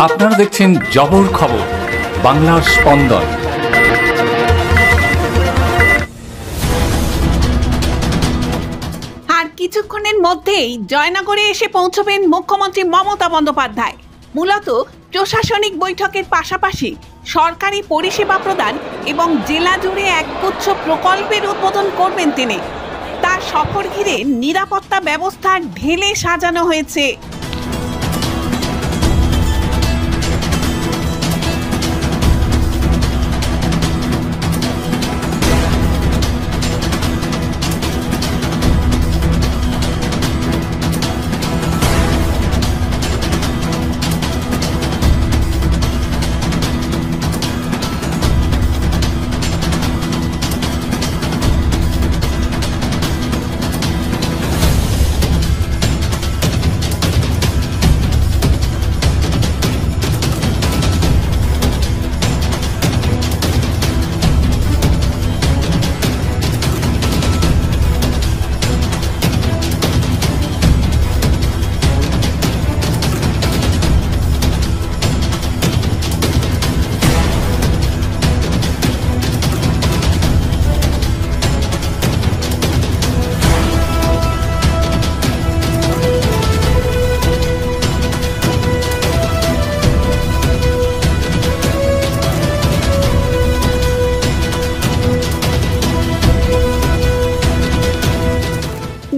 আপনারা দেখছেন জবর খবর, বাংলার স্পন্দন। আর কিছুক্ষণের মধ্যেই জয়নগরে এসে পৌঁছবেন মুখ্যমন্ত্রী মমতা বন্দ্যোপাধ্যায়। মূলত প্রশাসনিক বৈঠকের পাশাপাশি সরকারি পরিষেবা প্রদান এবং জেলা জুড়ে একগুচ্ছ প্রকল্পের উদ্বোধন করবেন তিনি। তার সফর ঘিরে নিরাপত্তা ব্যবস্থা ঢেলে সাজানো হয়েছে।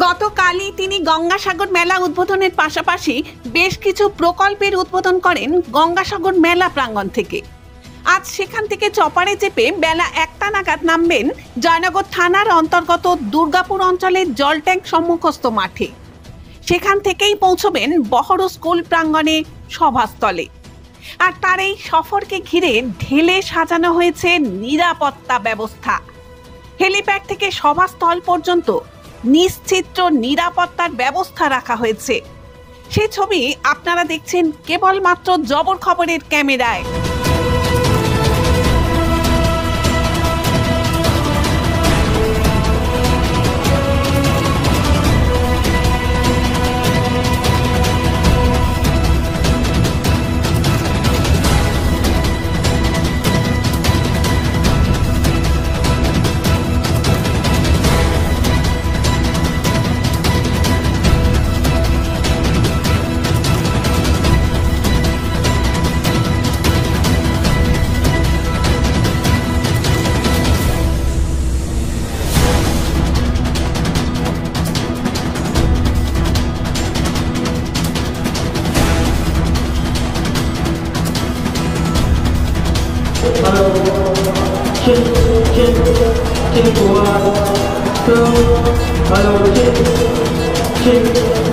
গতকালই তিনি গঙ্গাসাগর মেলা উদ্বোধনের পাশাপাশি বেশ কিছু প্রকল্পের উদ্বোধন করেন গঙ্গাসাগর মেলা প্রাঙ্গণ থেকে। আজ সেখান থেকে চপারে চেপে বেলা 1টা নাগাদ নামবেন জয়নগর থানার অন্তর্গত দুর্গাপুর অঞ্চলের জল ট্যাঙ্ক সম্মুখস্থ মাঠে। সেখান থেকেই পৌঁছবেন বহরু স্কুল প্রাঙ্গণে সভাস্থলে। আর তার এই সফরকে ঘিরে ঢেলে সাজানো হয়েছে নিরাপত্তা ব্যবস্থা। হেলিপ্যাড থেকে সভাস্থল পর্যন্ত নিশ্চিত্র নিরাপত্তার ব্যবস্থা রাখা হয়েছে। সেই ছবি আপনারা দেখছেন কেবলমাত্র জবর খবরের ক্যামেরায়। Hello,